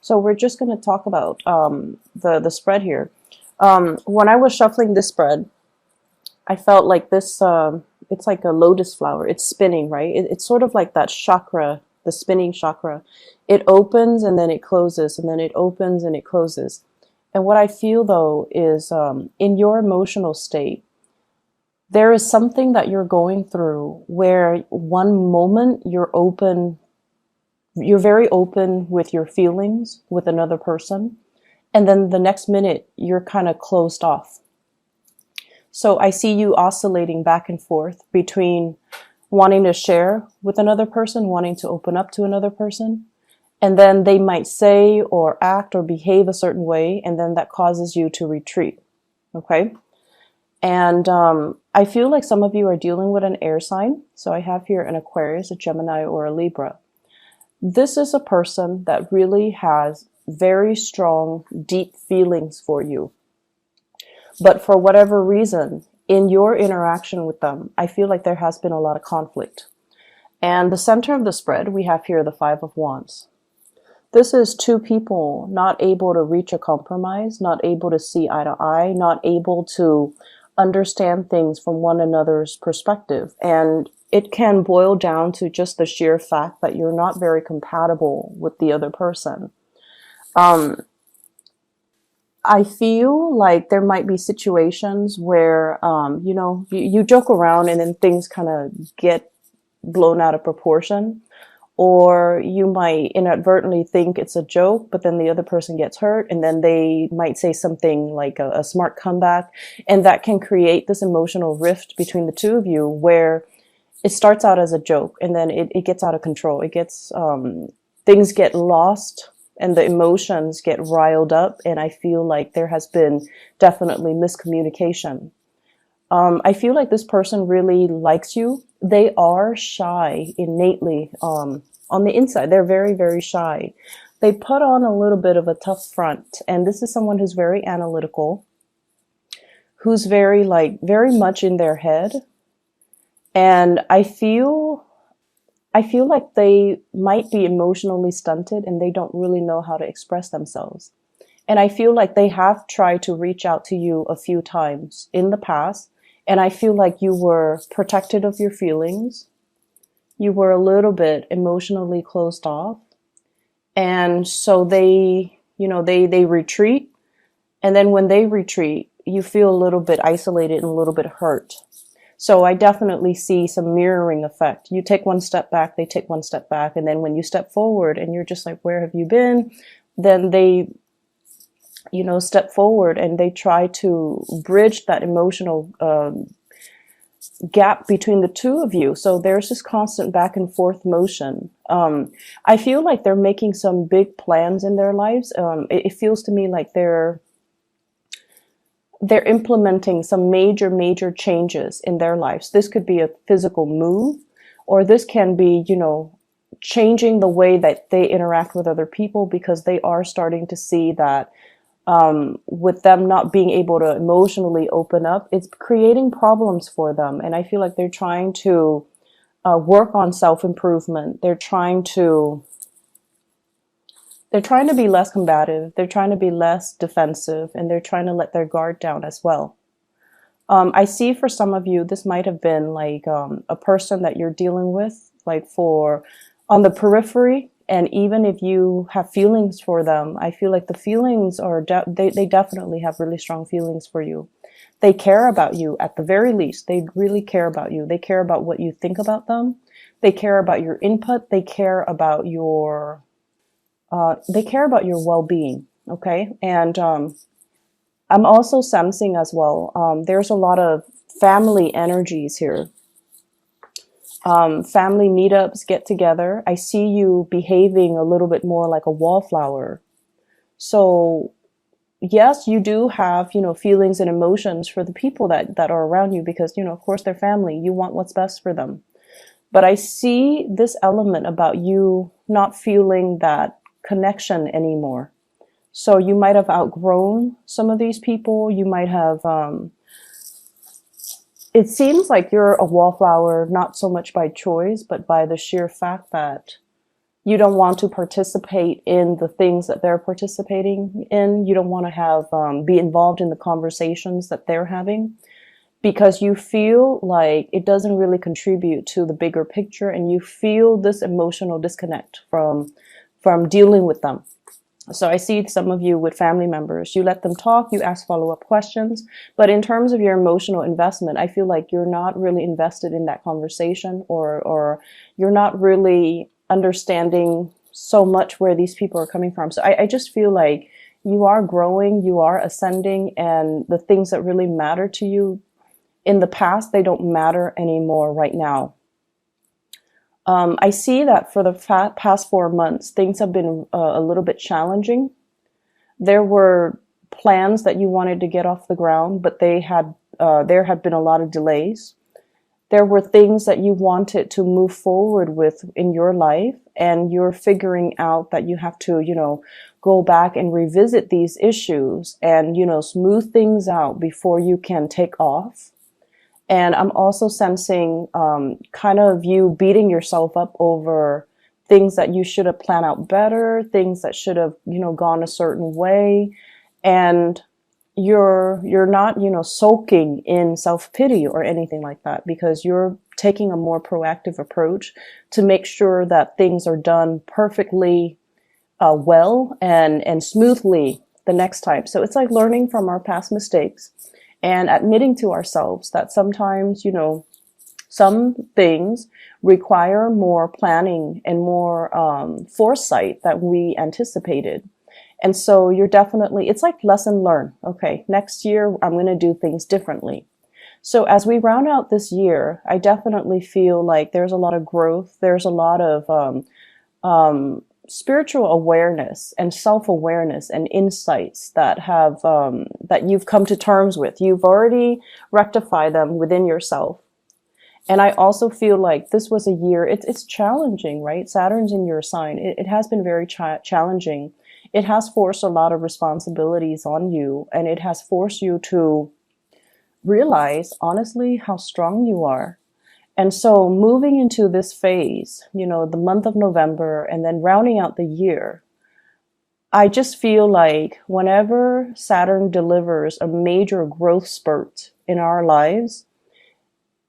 So we're just going to talk about the spread here. When I was shuffling this spread, I felt like this. It's like a lotus flower. It's spinning, right? It's sort of like that chakra, the spinning chakra. It opens and then it closes, and then it opens and it closes. And what I feel though is, in your emotional state, there is something that you're going through where one moment you're very open with your feelings with another person, and then the next minute you're kind of closed off. So I see you oscillating back and forth between wanting to share with another person, wanting to open up to another person, and then they might say or act or behave a certain way, and then that causes you to retreat. Okay? And I feel like some of you are dealing with an air sign. So I have here an Aquarius, a Gemini, or a Libra. This is a person that really has very strong, deep feelings for you. But for whatever reason, in your interaction with them, I feel like there has been a lot of conflict. And the center of the spread, we have here the Five of Wands. This is two people not able to reach a compromise, not able to see eye to eye, not able to understand things from one another's perspective. And it can boil down to just the sheer fact that you're not very compatible with the other person. I feel like there might be situations where, you joke around and then things kind of get blown out of proportion. Or you might inadvertently think it's a joke, but then the other person gets hurt, and then they might say something like a smart comeback. And that can create this emotional rift between the two of you where it starts out as a joke and then it gets out of control. It gets, things get lost and the emotions get riled up. And I feel like there has been definitely miscommunication. I feel like this person really likes you. They are shy innately. On the inside, they're very, very shy. They put on a little bit of a tough front. And this is someone who's very analytical, who's very much in their head. And I feel like they might be emotionally stunted and they don't really know how to express themselves. And I feel like they have tried to reach out to you a few times in the past. And I feel like you were protected of your feelings. You were a little bit emotionally closed off. And so they retreat. And then when they retreat, you feel a little bit isolated and a little bit hurt. So I definitely see some mirroring effect. You take one step back, they take one step back. And then when you step forward and you're just like, where have you been? Then they step forward and they try to bridge that emotional gap between the two of you. So there's this constant back and forth motion. I feel like they're making some big plans in their lives. It feels to me like they're implementing some major changes in their lives. This could be a physical move, or this can be, changing the way that they interact with other people, because they are starting to see that with them not being able to emotionally open up, it's creating problems for them. And I feel like they're trying to work on self-improvement. They're trying to be less combative. They're trying to be less defensive, and they're trying to let their guard down as well. I see for some of you, this might have been like a person that you're dealing with, like on the periphery. And even if you have feelings for them, I feel like the feelings are, they definitely have really strong feelings for you. They care about you at the very least. They really care about you. They care about what you think about them. They care about your input. They care about your well-being. Okay. And, I'm also sensing as well, there's a lot of family energies here. Family meetups, get together. I see you behaving a little bit more like a wallflower. So yes, you do have, feelings and emotions for the people that are around you, because, of course they're family. You want what's best for them. But I see this element about you not feeling that connection anymore. So you might have outgrown some of these people. You might have, it seems like you're a wallflower, not so much by choice, but by the sheer fact that You don't want to participate in the things that they're participating in. You don't want to have be involved in the conversations that they're having, because you feel like it doesn't really contribute to the bigger picture, and you feel this emotional disconnect from dealing with them. So I see some of you with family members, you let them talk, you ask follow-up questions, but in terms of your emotional investment, I feel like you're not really invested in that conversation, or you're not really understanding so much where these people are coming from. So I just feel like you are growing, you are ascending, and the things that really matter to you in the past, they don't matter anymore right now. I see that for the past 4 months, things have been a little bit challenging. There were plans that you wanted to get off the ground, but there had been a lot of delays. There were things that you wanted to move forward with in your life, and you're figuring out that you have to, go back and revisit these issues and, smooth things out before you can take off. And I'm also sensing kind of you beating yourself up over things that you should have planned out better, things that should have, gone a certain way. And you're not, soaking in self-pity or anything like that, because you're taking a more proactive approach to make sure that things are done perfectly well and smoothly the next time. So it's like learning from our past mistakes and admitting to ourselves that sometimes, some things require more planning and more foresight than we anticipated. And so it's like lesson learned. Okay, next year I'm going to do things differently. So as we round out this year, I definitely feel like there's a lot of growth. There's a lot of spiritual awareness and self-awareness and insights that that you've come to terms with. You've already rectified them within yourself. And I also feel like this was a year, it's challenging, right? Saturn's in your sign. It has been very challenging. It has forced a lot of responsibilities on you, and it has forced you to realize, honestly, how strong you are. And so moving into this phase, the month of November and then rounding out the year, I just feel like whenever Saturn delivers a major growth spurt in our lives,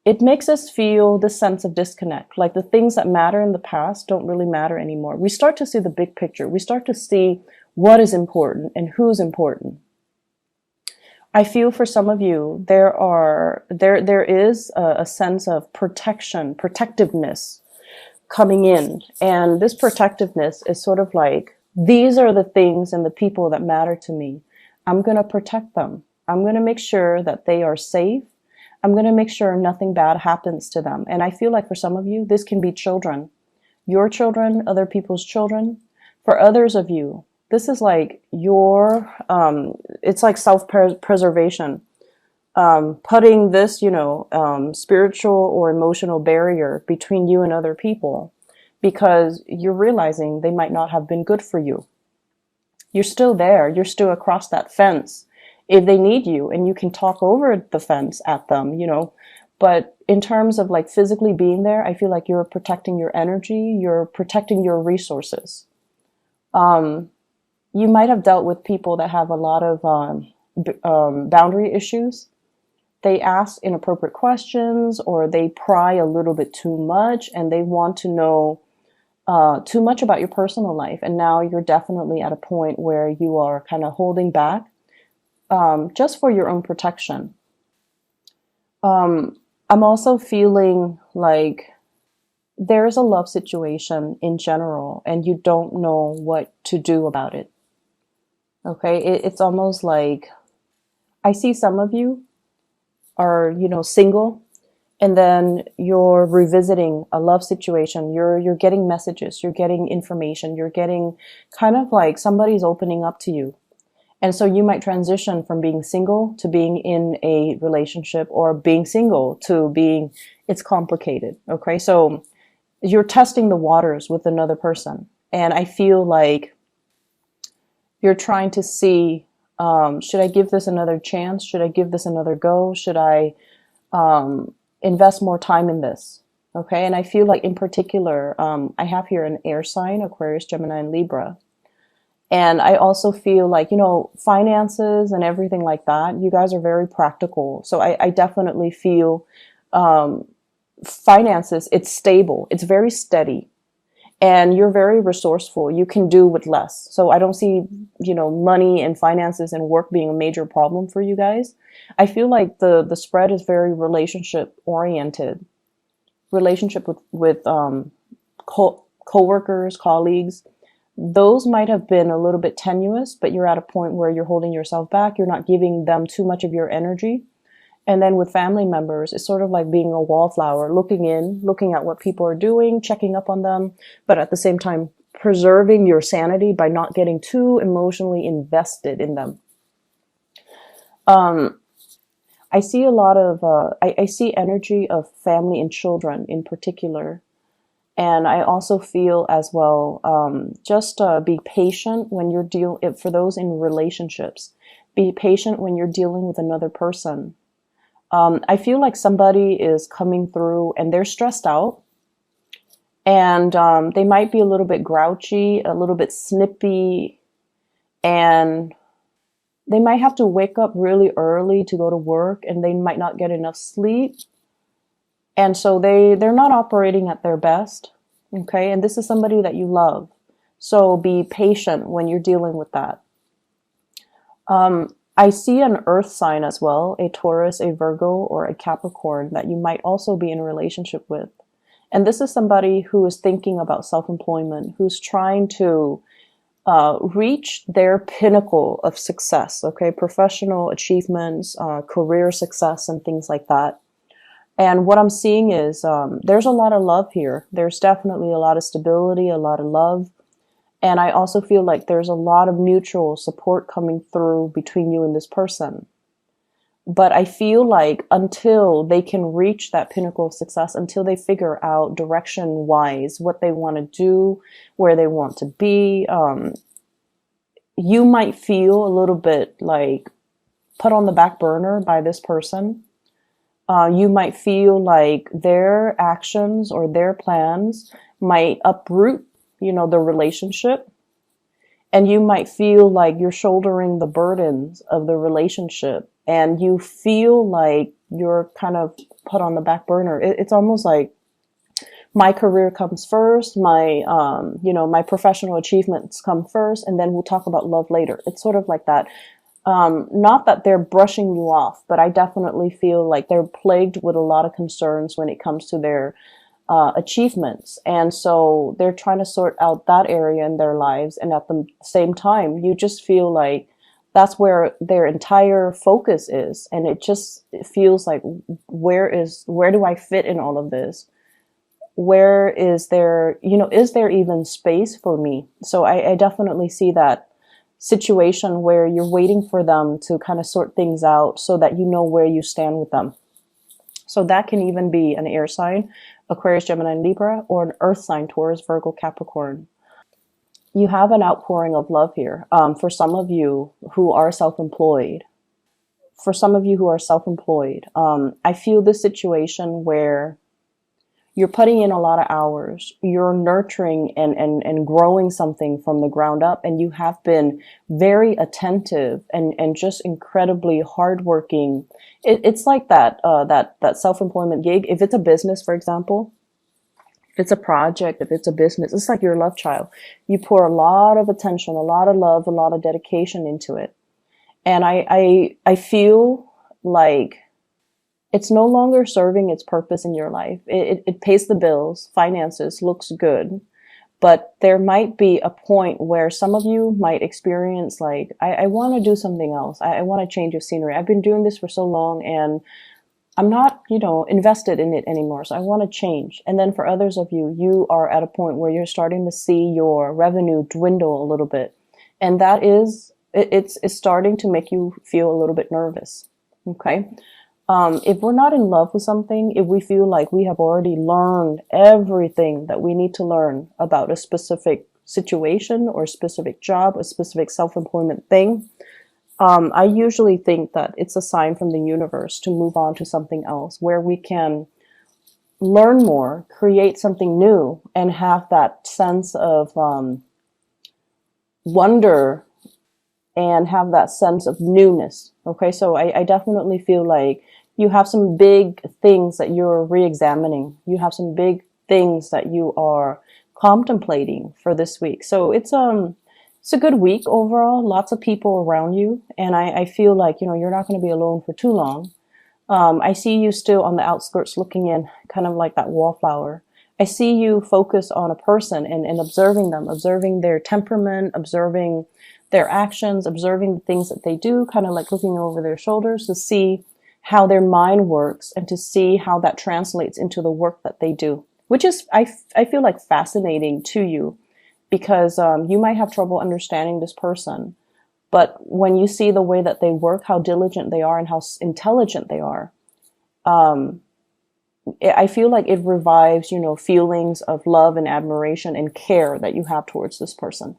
it makes us feel this sense of disconnect. Like the things that matter in the past don't really matter anymore. We start to see the big picture. We start to see what is important and who's important. I feel for some of you, there is a sense of protectiveness coming in. And this protectiveness is sort of like, these are the things and the people that matter to me. I'm going to protect them. I'm going to make sure that they are safe. I'm going to make sure nothing bad happens to them. And I feel like for some of you, this can be children, your children, other people's children. For others of you, this is like it's like self-preservation, putting this, spiritual or emotional barrier between you and other people, because you're realizing they might not have been good for you. You're still there. You're still across that fence if they need you, and you can talk over the fence at them, But in terms of like physically being there, I feel like you're protecting your energy. You're protecting your resources. You might have dealt with people that have a lot of boundary issues. They ask inappropriate questions, or they pry a little bit too much, and they want to know too much about your personal life. And now you're definitely at a point where you are kind of holding back just for your own protection. I'm also feeling like there's a love situation in general, and you don't know what to do about it. Okay, it's almost like I see some of you are, single, and then you're revisiting a love situation. You're getting messages, you're getting information, you're getting kind of like somebody's opening up to you. And so you might transition from being single to being in a relationship, or being single to being, it's complicated. Okay, so you're testing the waters with another person. And I feel like you're trying to see, should I give this another chance? Should I give this another go? Should I invest more time in this? Okay. And I feel like in particular, I have here an air sign, Aquarius, Gemini, and Libra. And I also feel like, finances and everything like that, you guys are very practical. So I definitely feel finances, it's stable, it's very steady, and you're very resourceful. You can do with less. So I don't see, money and finances and work being a major problem for you guys. I feel like the spread is very relationship oriented, relationship with co-workers, colleagues. Those might have been a little bit tenuous, but you're at a point where you're holding yourself back. You're not giving them too much of your energy. And then with family members, it's sort of like being a wallflower, looking in, looking at what people are doing, checking up on them, but at the same time, preserving your sanity by not getting too emotionally invested in them. I see a lot of, I see energy of family and children in particular. And I also feel as well, just be patient when you're for those in relationships, be patient when you're dealing with another person. I feel like somebody is coming through and they're stressed out, and they might be a little bit grouchy, a little bit snippy, and they might have to wake up really early to go to work, and they might not get enough sleep. And so they're not operating at their best. Okay. And this is somebody that you love. So be patient when you're dealing with that. I see an earth sign as well, a Taurus, a Virgo, or a Capricorn that you might also be in a relationship with. And this is somebody who is thinking about self-employment, who's trying to reach their pinnacle of success, okay, professional achievements, career success, and things like that. And what I'm seeing is there's a lot of love here. There's definitely a lot of stability, a lot of love. And I also feel like there's a lot of mutual support coming through between you and this person. But I feel like until they can reach that pinnacle of success, until they figure out direction-wise what they want to do, where they want to be, you might feel a little bit like put on the back burner by this person. You might feel like their actions or their plans might uproot, the relationship. And you might feel like you're shouldering the burdens of the relationship, and you feel like you're kind of put on the back burner. It's almost like my career comes first, my professional achievements come first, and then we'll talk about love later. It's sort of like that. Not that they're brushing you off, but I definitely feel like they're plagued with a lot of concerns when it comes to their achievements. And so they're trying to sort out that area in their lives. And at the same time, you just feel like that's where their entire focus is. And it feels like, where do I fit in all of this? Where is there, is there even space for me? So I definitely see that situation where you're waiting for them to kind of sort things out so that you know where you stand with them. So that can even be an air sign, Aquarius, Gemini, and Libra, or an earth sign, Taurus, Virgo, Capricorn. You have an outpouring of love here. For some of you who are self-employed, I feel this situation where you're putting in a lot of hours, you're nurturing and growing something from the ground up, and you have been very attentive and just incredibly hardworking. It's like that self-employment gig. If it's a business, for example, if it's a project, if it's a business, it's like your love child. You pour a lot of attention, a lot of love, a lot of dedication into it. And I feel like it's no longer serving its purpose in your life. It pays the bills, finances, looks good. But there might be a point where some of you might experience like, I want to do something else. I want to change of scenery. I've been doing this for so long and I'm not, invested in it anymore. So I want to change. And then for others of you, you are at a point where you're starting to see your revenue dwindle a little bit. And that is, it's starting to make you feel a little bit nervous. Okay. If we're not in love with something, if we feel like we have already learned everything that we need to learn about a specific situation or a specific job, a specific self-employment thing, I usually think that it's a sign from the universe to move on to something else where we can learn more, create something new, and have that sense of wonder and have that sense of newness. Okay, so I definitely feel like you have some big things that you're re-examining. You have some big things that you are contemplating for this week. So it's a good week overall. Lots of people around you, and I feel like you're not going to be alone for too long. I see you still on the outskirts looking in, kind of like that wallflower. I see you focus on a person and observing them, observing their temperament, observing their actions, observing the things that they do, kind of like looking over their shoulders to see how their mind works and to see how that translates into the work that they do, which is, I feel like fascinating to you because you might have trouble understanding this person. But when you see the way that they work, how diligent they are and how intelligent they are, I feel like it revives, feelings of love and admiration and care that you have towards this person.